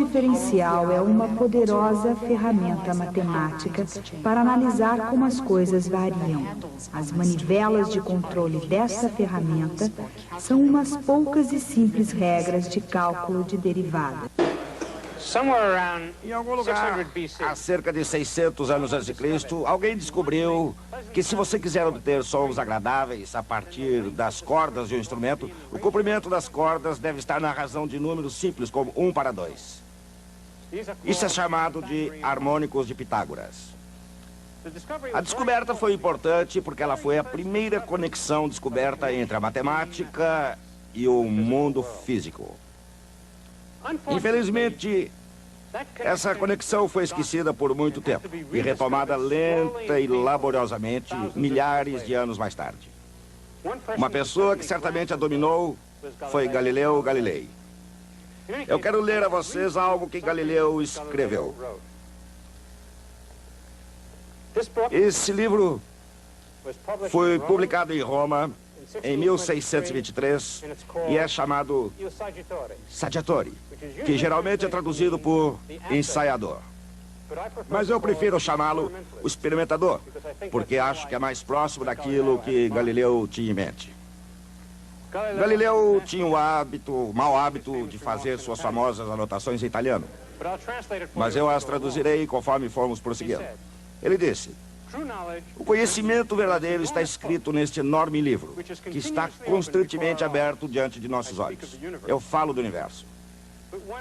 diferencial é uma poderosa ferramenta matemática para analisar como as coisas variam. As manivelas de controle dessa ferramenta são umas poucas e simples regras de cálculo de derivada. Em algum lugar, há cerca de 600 anos antes de Cristo, alguém descobriu que se você quiser obter sons agradáveis a partir das cordas de um instrumento, o comprimento das cordas deve estar na razão de números simples, como 1/2. Isso é chamado de harmônicos de Pitágoras. A descoberta foi importante porque ela foi a primeira conexão descoberta entre a matemática e o mundo físico. Infelizmente, essa conexão foi esquecida por muito tempo e retomada lenta e laboriosamente milhares de anos mais tarde. Uma pessoa que certamente a dominou foi Galileu Galilei. Eu quero ler a vocês algo que Galileu escreveu. Esse livro foi publicado em Roma em 1623 e é chamado Saggiatore, que geralmente é traduzido por ensaiador. Mas eu prefiro chamá-lo o experimentador, porque acho que é mais próximo daquilo que Galileu tinha em mente. Galileu tinha o mau hábito de fazer suas famosas anotações em italiano, mas eu as traduzirei conforme formos prosseguindo. Ele disse: o conhecimento verdadeiro está escrito neste enorme livro, que está constantemente aberto diante de nossos olhos. Eu falo do universo.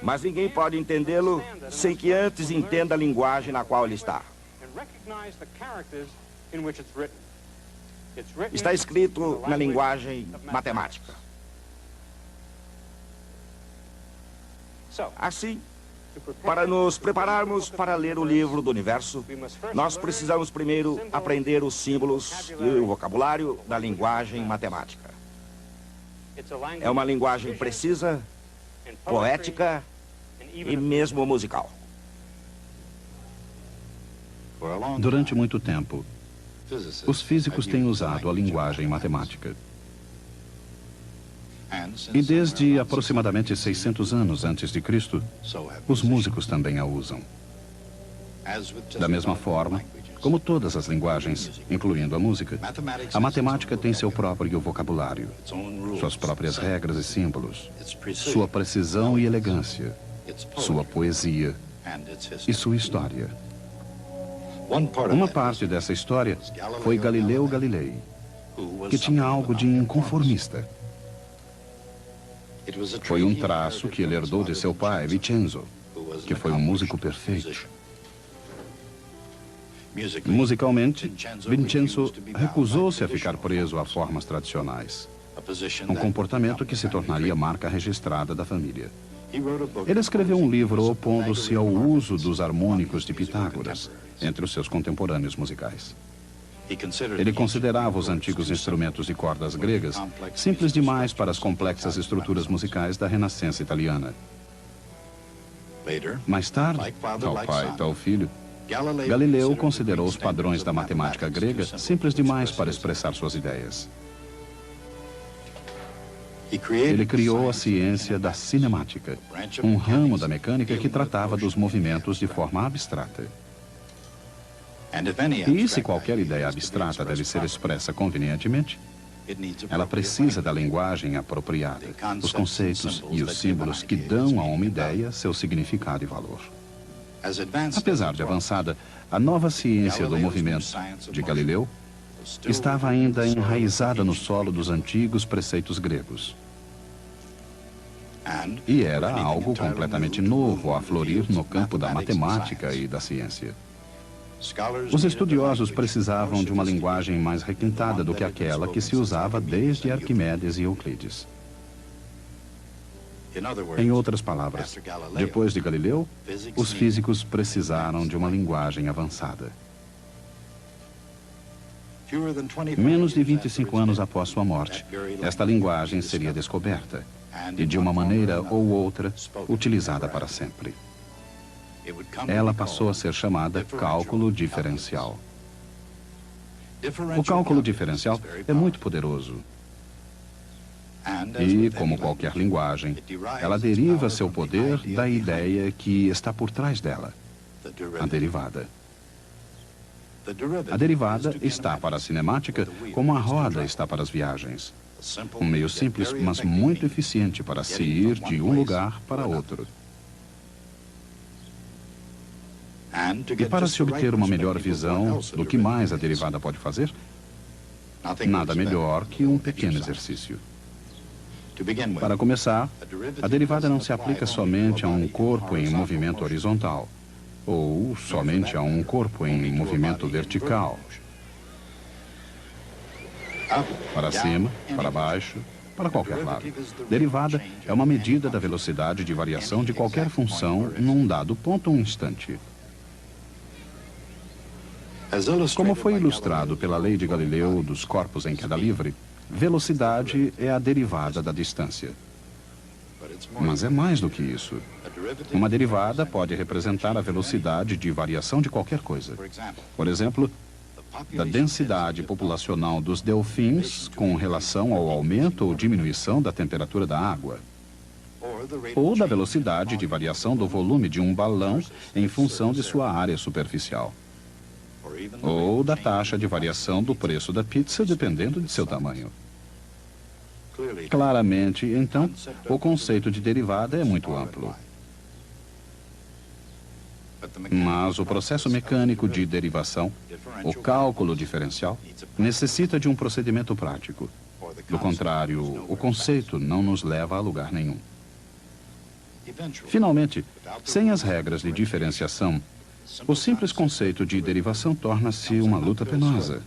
Mas ninguém pode entendê-lo sem que antes entenda a linguagem na qual ele está. Está escrito na linguagem matemática. Assim, para nos prepararmos para ler o livro do universo, nós precisamos primeiro aprender os símbolos e o vocabulário da linguagem matemática. É uma linguagem precisa, poética e mesmo musical. Durante muito tempo, os físicos têm usado a linguagem matemática. E desde aproximadamente 600 anos antes de Cristo, os músicos também a usam. Da mesma forma, como todas as linguagens, incluindo a música, a matemática tem seu próprio vocabulário, suas próprias regras e símbolos, sua precisão e elegância, sua poesia e sua história. Uma parte dessa história foi Galileu Galilei, que tinha algo de inconformista. Foi um traço que ele herdou de seu pai, Vincenzo, que foi um músico perfeito. Musicalmente, Vincenzo recusou-se a ficar preso a formas tradicionais, um comportamento que se tornaria marca registrada da família. Ele escreveu um livro opondo-se ao uso dos harmônicos de Pitágoras entre os seus contemporâneos musicais. Ele considerava os antigos instrumentos de cordas gregas simples demais para as complexas estruturas musicais da Renascença italiana. Mais tarde, tal pai, tal filho, Galileu considerou os padrões da matemática grega simples demais para expressar suas ideias. Ele criou a ciência da cinemática, um ramo da mecânica que tratava dos movimentos de forma abstrata. E se qualquer ideia abstrata deve ser expressa convenientemente, ela precisa da linguagem apropriada, os conceitos e os símbolos que dão a uma ideia seu significado e valor. Apesar de avançada, a nova ciência do movimento de Galileu estava ainda enraizada no solo dos antigos preceitos gregos. E era algo completamente novo a florir no campo da matemática e da ciência. Os estudiosos precisavam de uma linguagem mais requintada do que aquela que se usava desde Arquimedes e Euclides. Em outras palavras, depois de Galileu, os físicos precisaram de uma linguagem avançada. Menos de 25 anos após sua morte, esta linguagem seria descoberta e, de uma maneira ou outra, utilizada para sempre. Ela passou a ser chamada cálculo diferencial. O cálculo diferencial é muito poderoso. E, como qualquer linguagem, ela deriva seu poder da ideia que está por trás dela, a derivada. A derivada está para a cinemática como a roda está para as viagens. Um meio simples, mas muito eficiente para se ir de um lugar para outro. E para se obter uma melhor visão do que mais a derivada pode fazer, nada melhor que um pequeno exercício. Para começar, a derivada não se aplica somente a um corpo em movimento horizontal, ou somente a um corpo em movimento vertical. Para cima, para baixo, para qualquer lado. Derivada é uma medida da velocidade de variação de qualquer função num dado ponto ou instante. Como foi ilustrado pela lei de Galileu dos corpos em queda livre, velocidade é a derivada da distância. Mas é mais do que isso. Uma derivada pode representar a velocidade de variação de qualquer coisa. Por exemplo, da densidade populacional dos delfins com relação ao aumento ou diminuição da temperatura da água. Ou da velocidade de variação do volume de um balão em função de sua área superficial. Ou da taxa de variação do preço da pizza, dependendo de seu tamanho. Claramente, então, o conceito de derivada é muito amplo. Mas o processo mecânico de derivação, o cálculo diferencial, necessita de um procedimento prático. Do contrário, o conceito não nos leva a lugar nenhum. Finalmente, sem as regras de diferenciação, o simples conceito de derivação torna-se uma luta penosa.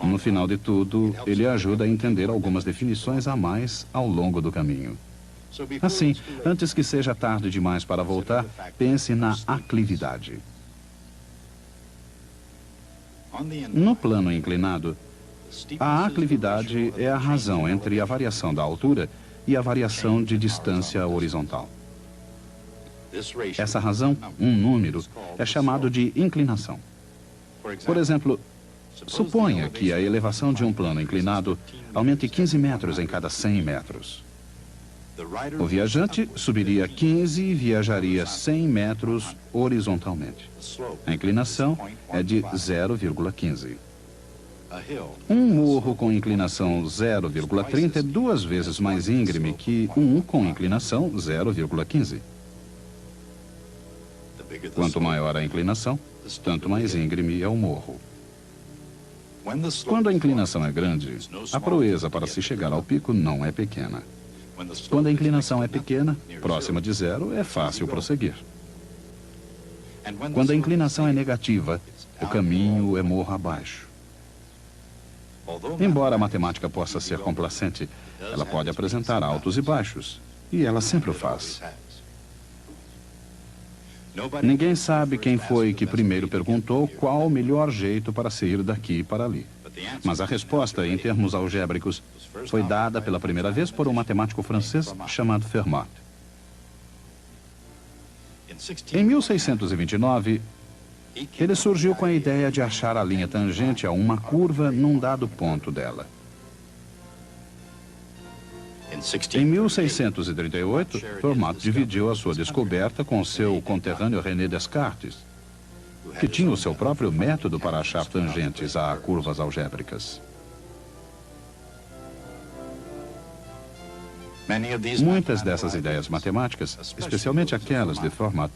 No final de tudo, ele ajuda a entender algumas definições a mais ao longo do caminho. Assim, antes que seja tarde demais para voltar, pense na aclividade. No plano inclinado, a aclividade é a razão entre a variação da altura e a variação de distância horizontal. Essa razão, um número, é chamado de inclinação. Por exemplo, suponha que a elevação de um plano inclinado aumente 15 metros em cada 100 metros. O viajante subiria 15 e viajaria 100 metros horizontalmente. A inclinação é de 0,15. Um morro com inclinação 0,30 é 2 vezes mais íngreme que um com inclinação 0,15. Quanto maior a inclinação, tanto mais íngreme é o morro. Quando a inclinação é grande, a proeza para se chegar ao pico não é pequena. Quando a inclinação é pequena, próxima de zero, é fácil prosseguir. Quando a inclinação é negativa, o caminho é morro abaixo. Embora a matemática possa ser complacente, ela pode apresentar altos e baixos, e ela sempre o faz. Ninguém sabe quem foi que primeiro perguntou qual o melhor jeito para sair daqui para ali. Mas a resposta, em termos algébricos, foi dada pela primeira vez por um matemático francês chamado Fermat. Em 1629, ele surgiu com a ideia de achar a linha tangente a uma curva num dado ponto dela. Em 1638, Fermat dividiu a sua descoberta com seu conterrâneo René Descartes, que tinha o seu próprio método para achar tangentes a curvas algébricas. Muitas dessas ideias matemáticas, especialmente aquelas de Fermat,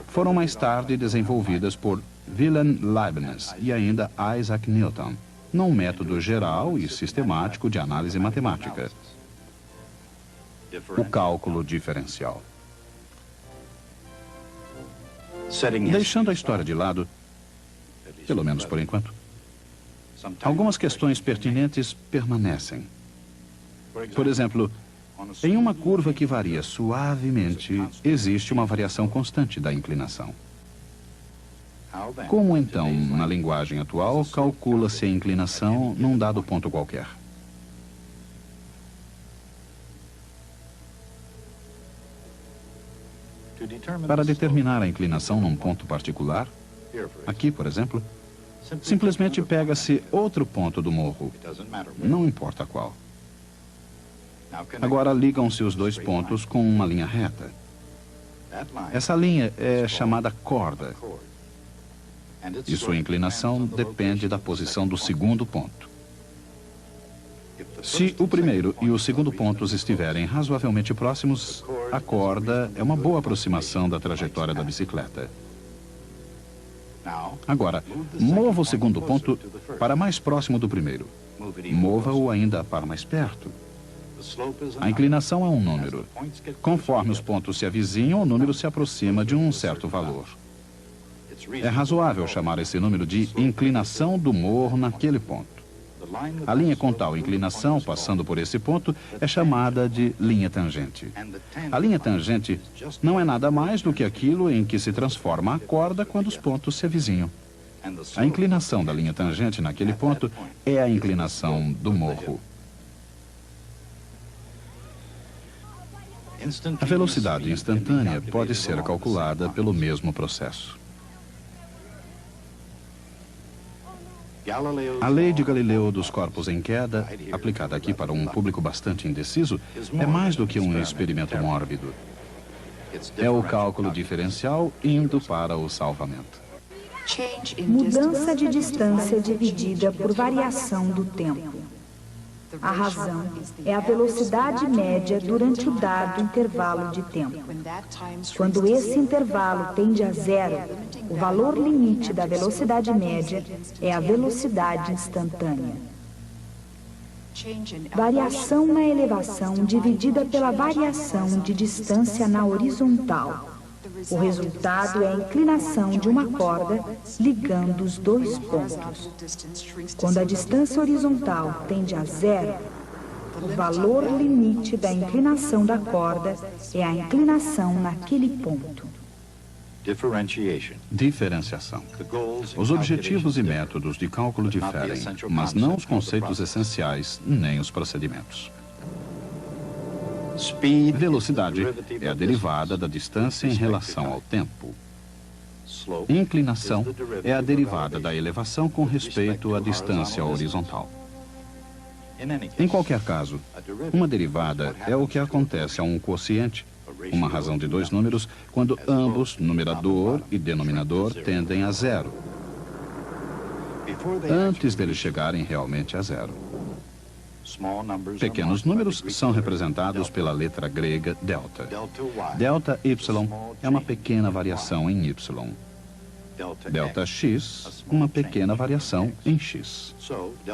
foram mais tarde desenvolvidas por Wilhelm Leibniz e ainda Isaac Newton, num método geral e sistemático de análise matemática. O cálculo diferencial. Deixando a história de lado, pelo menos por enquanto, algumas questões pertinentes permanecem. Por exemplo, em uma curva que varia suavemente, existe uma variação constante da inclinação. Como então, na linguagem atual, calcula-se a inclinação num dado ponto qualquer? Para determinar a inclinação num ponto particular, aqui, por exemplo, simplesmente pega-se outro ponto do morro, não importa qual. Agora ligam-se os dois pontos com uma linha reta. Essa linha é chamada corda. E sua inclinação depende da posição do segundo ponto. Se o primeiro e o segundo pontos estiverem razoavelmente próximos, a corda é uma boa aproximação da trajetória da bicicleta. Agora, mova o segundo ponto para mais próximo do primeiro. Mova-o ainda para mais perto. A inclinação é um número. Conforme os pontos se avizinham, o número se aproxima de um certo valor. É razoável chamar esse número de inclinação do morro naquele ponto. A linha com tal inclinação, passando por esse ponto, é chamada de linha tangente. A linha tangente não é nada mais do que aquilo em que se transforma a corda quando os pontos se avizinham. A inclinação da linha tangente naquele ponto é a inclinação do morro. A velocidade instantânea pode ser calculada pelo mesmo processo. A lei de Galileu dos corpos em queda, aplicada aqui para um público bastante indeciso, é mais do que um experimento mórbido. É o cálculo diferencial indo para o salvamento. Mudança de distância dividida por variação do tempo. A razão é a velocidade média durante o dado intervalo de tempo. Quando esse intervalo tende a zero, o valor limite da velocidade média é a velocidade instantânea. Variação na elevação dividida pela variação de distância na horizontal. O resultado é a inclinação de uma corda ligando os dois pontos. Quando a distância horizontal tende a zero, o valor limite da inclinação da corda é a inclinação naquele ponto. Diferenciação. Os objetivos e métodos de cálculo diferem, mas não os conceitos essenciais nem os procedimentos. Velocidade é a derivada da distância em relação ao tempo. Inclinação é a derivada da elevação com respeito à distância horizontal. Em qualquer caso, uma derivada é o que acontece a um quociente, uma razão de dois números, quando ambos, numerador e denominador, tendem a zero, antes deles chegarem realmente a zero. Pequenos números são representados pela letra grega delta. Delta y é uma pequena variação em y. Delta x, uma pequena variação em x.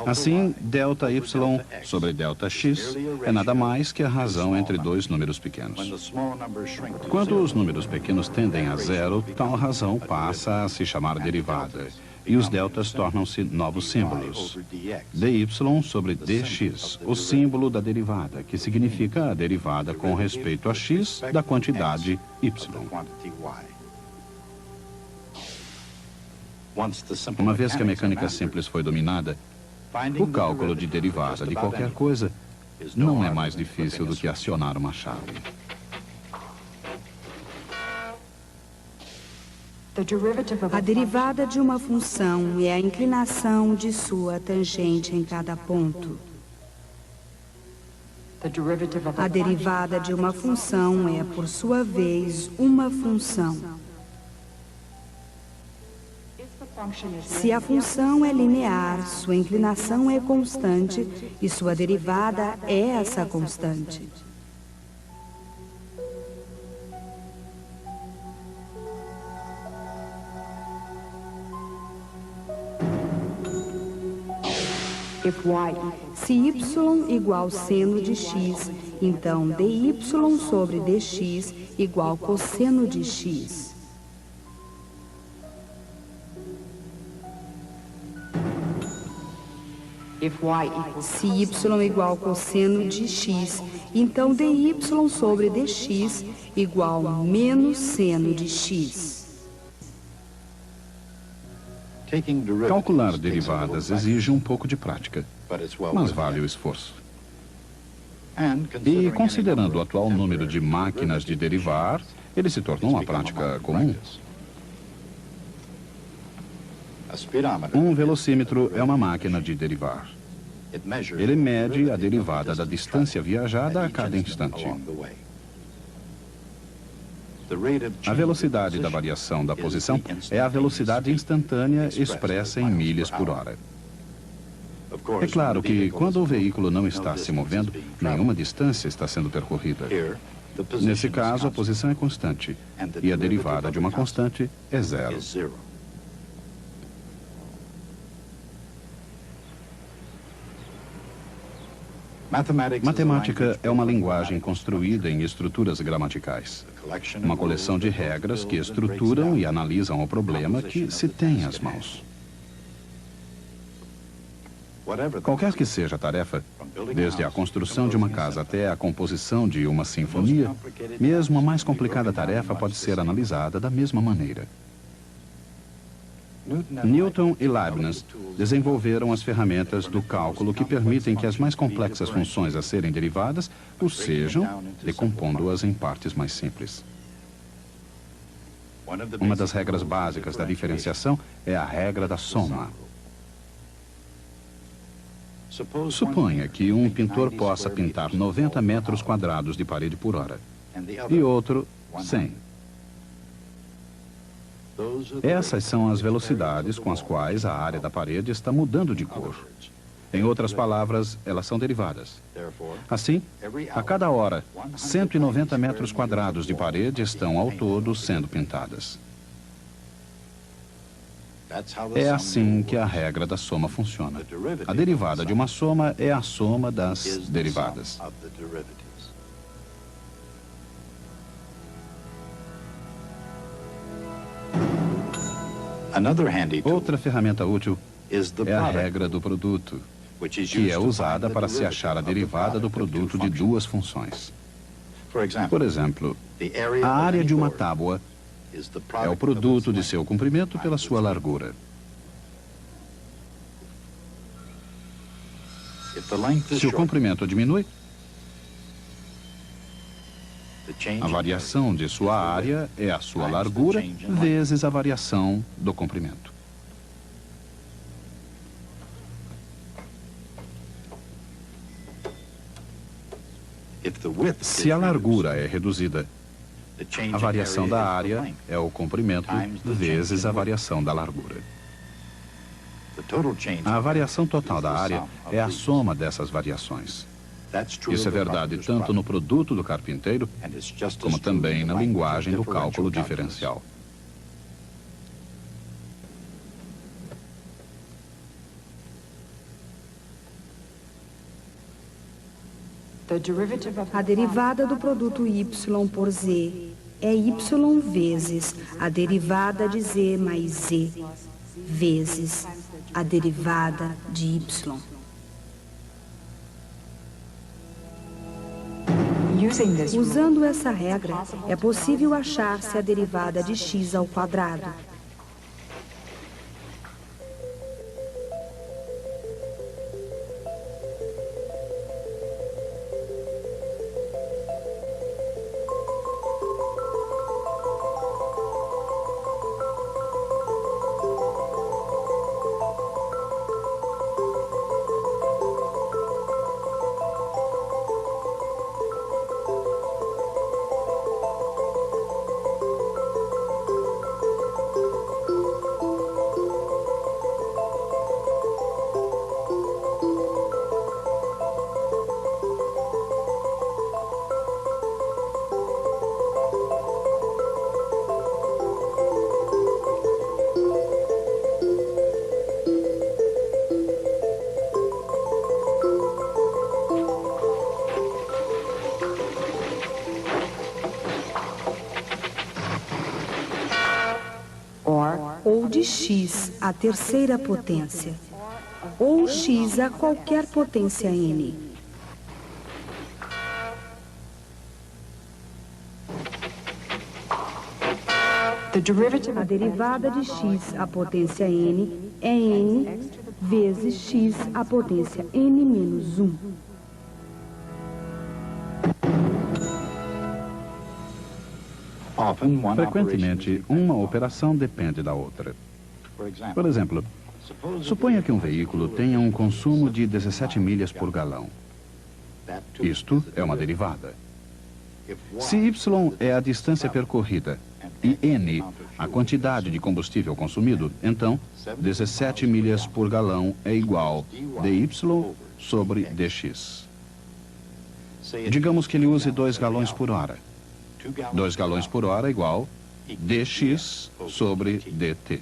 Assim, delta y sobre delta x é nada mais que a razão entre dois números pequenos. Quando os números pequenos tendem a zero, tal razão passa a se chamar derivada. E os deltas tornam-se novos símbolos. dy sobre dx, o símbolo da derivada, que significa a derivada com respeito a x da quantidade y. Uma vez que a mecânica simples foi dominada, o cálculo de derivada de qualquer coisa não é mais difícil do que acionar uma chave. A derivada de uma função é a inclinação de sua tangente em cada ponto. A derivada de uma função é, por sua vez, uma função. Se a função é linear, sua inclinação é constante e sua derivada é essa constante. Se y igual seno de x, então dy sobre dx igual cosseno de x. Se y igual cosseno de x, então dy sobre dx igual menos seno de x. Calcular derivadas exige um pouco de prática, mas vale o esforço. E considerando o atual número de máquinas de derivar, ele se tornou uma prática comum. Um velocímetro é uma máquina de derivar. Ele mede a derivada da distância viajada a cada instante. A velocidade da variação da posição é a velocidade instantânea expressa em milhas por hora. É claro que, quando o veículo não está se movendo, nenhuma distância está sendo percorrida. Nesse caso, a posição é constante, e a derivada de uma constante é zero. Matemática é uma linguagem construída em estruturas gramaticais. Uma coleção de regras que estruturam e analisam o problema que se tem às mãos. Qualquer que seja a tarefa, desde a construção de uma casa até a composição de uma sinfonia, mesmo a mais complicada tarefa pode ser analisada da mesma maneira. Newton e Leibniz desenvolveram as ferramentas do cálculo que permitem que as mais complexas funções a serem derivadas o sejam, decompondo-as em partes mais simples. Uma das regras básicas da diferenciação é a regra da soma. Suponha que um pintor possa pintar 90 metros quadrados de parede por hora e outro 100. Essas são as velocidades com as quais a área da parede está mudando de cor. Em outras palavras, elas são derivadas. Assim, a cada hora, 190 metros quadrados de parede estão ao todo sendo pintadas. É assim que a regra da soma funciona. A derivada de uma soma é a soma das derivadas. Outra ferramenta útil é a regra do produto, que é usada para se achar a derivada do produto de duas funções. Por exemplo, a área de uma tábua é o produto de seu comprimento pela sua largura. Se o comprimento diminui, a variação de sua área é a sua largura vezes a variação do comprimento. Se a largura é reduzida, a variação da área é o comprimento vezes a variação da largura. A variação total da área é a soma dessas variações. Isso é verdade tanto no produto do carpinteiro, como também na linguagem do cálculo diferencial. A derivada do produto y por z é y vezes a derivada de z mais z vezes a derivada de y. Usando essa regra, é possível achar-se a derivada de x ao quadrado. Ou de x à terceira potência, ou x a qualquer potência n. A derivada de x à potência n é n vezes x à potência n menos 1. Frequentemente, uma operação depende da outra. Por exemplo, Suponha que um veículo tenha um consumo de 17 milhas por galão. Isto é uma derivada. Se y é a distância percorrida e n a quantidade de combustível consumido, então 17 milhas por galão é igual dy sobre dx. Digamos que ele use 2 galões por hora. 2 galões por hora é igual dx sobre dt.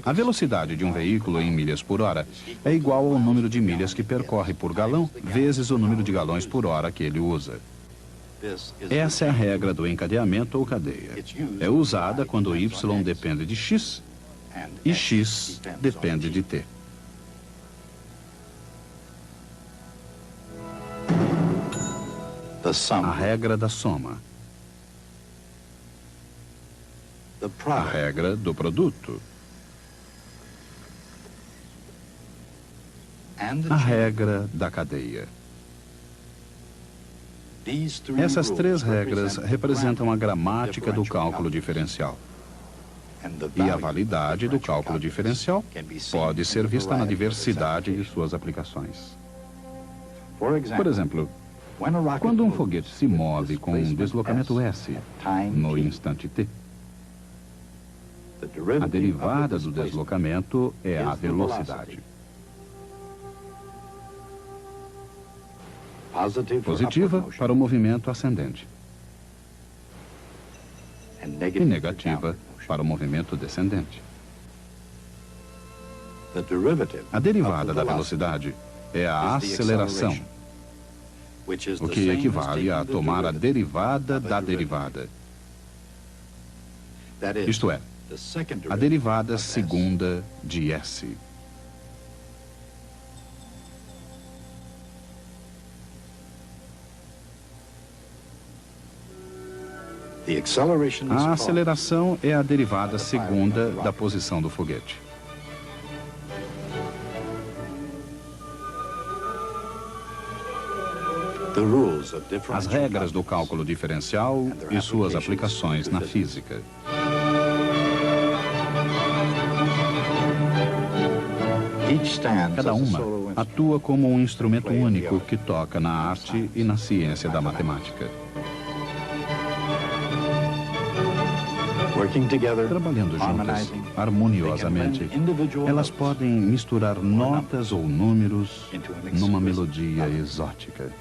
A velocidade de um veículo em milhas por hora é igual ao número de milhas que percorre por galão vezes o número de galões por hora que ele usa. Essa é a regra do encadeamento ou cadeia. É usada quando y depende de x e x depende de t. A regra da soma. A regra do produto. A regra da cadeia. Essas 3 regras representam a gramática do cálculo diferencial. E a validade do cálculo diferencial pode ser vista na diversidade de suas aplicações. Por exemplo, quando um foguete se move com um deslocamento s no instante t, a derivada do deslocamento é a velocidade. Positiva para o movimento ascendente e negativa para o movimento descendente. A derivada da velocidade é a aceleração, o que equivale a tomar a derivada da derivada. Isto é, a derivada segunda de s. A aceleração é a derivada segunda da posição do foguete. As regras do cálculo diferencial e suas aplicações na física. Cada uma atua como um instrumento único que toca na arte e na ciência da matemática. Trabalhando juntas, harmoniosamente, elas podem misturar notas ou números numa melodia exótica.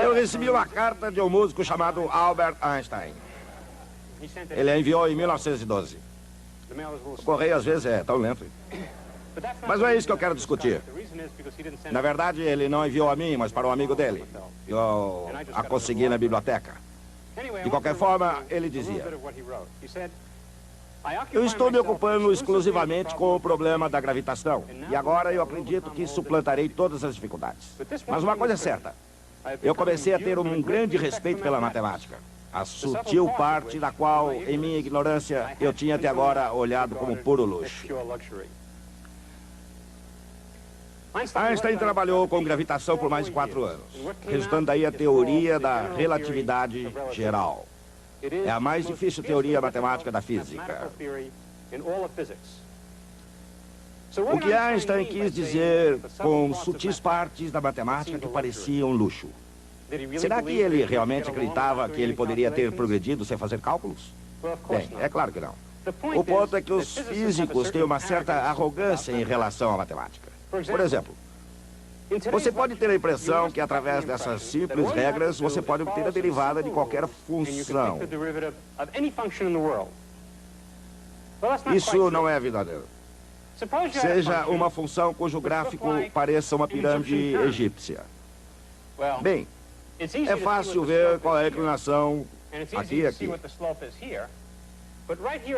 Eu recebi uma carta de um músico chamado Albert Einstein. Ele a enviou em 1912. O correio às vezes é tão lento. Mas não é isso que eu quero discutir. Na verdade, ele não enviou a mim, mas para um amigo dele. Eu a consegui na biblioteca. De qualquer forma, ele dizia: eu estou me ocupando exclusivamente com o problema da gravitação. E agora eu acredito que suplantarei todas as dificuldades. Mas uma coisa é certa. Eu comecei a ter um grande respeito pela matemática. A sutil parte da qual, em minha ignorância, eu tinha até agora olhado como puro luxo. Einstein trabalhou com gravitação por mais de 4 anos, resultando daí a teoria da relatividade geral. É a mais difícil teoria matemática da física. O que Einstein quis dizer com sutis partes da matemática que pareciam luxo? Será que ele realmente acreditava que ele poderia ter progredido sem fazer cálculos? Bem, é claro que não. O ponto é que os físicos têm uma certa arrogância em relação à matemática. Por exemplo, você pode ter a impressão que através dessas simples regras você pode obter a derivada de qualquer função. Isso não é verdadeiro. Seja uma função cujo gráfico pareça uma pirâmide egípcia. Bem, é fácil ver qual é a inclinação aqui e aqui.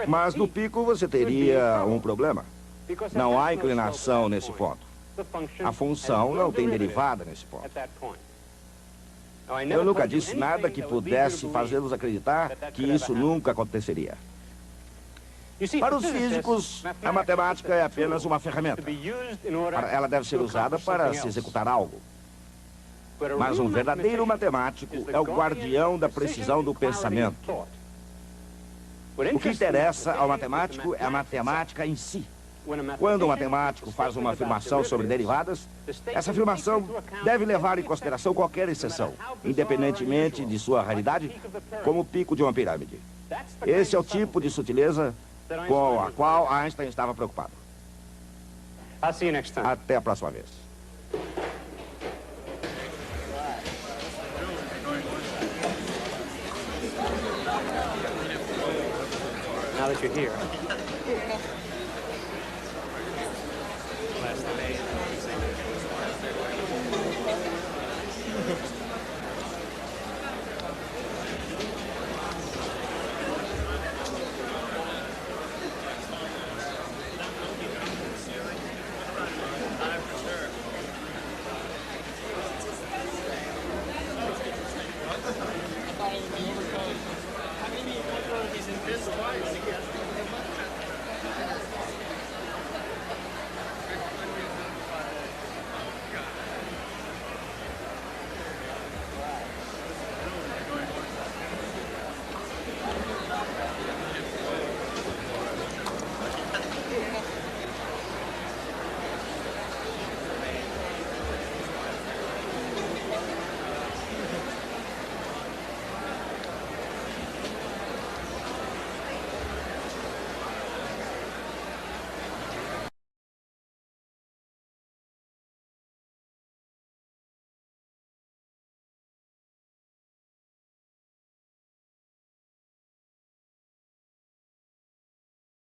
Mas no pico você teria um problema. Não há inclinação nesse ponto. A função não tem derivada nesse ponto. Eu nunca disse nada que pudesse fazê-los acreditar que isso nunca aconteceria. Para os físicos, a matemática é apenas uma ferramenta. Ela deve ser usada para se executar algo. Mas um verdadeiro matemático é o guardião da precisão do pensamento. O que interessa ao matemático é a matemática em si. Quando um matemático faz uma afirmação sobre derivadas, essa afirmação deve levar em consideração qualquer exceção, independentemente de sua raridade, como o pico de uma pirâmide. Esse é o tipo de sutileza com a qual Einstein estava preocupado. Até a próxima vez. Now that you're here.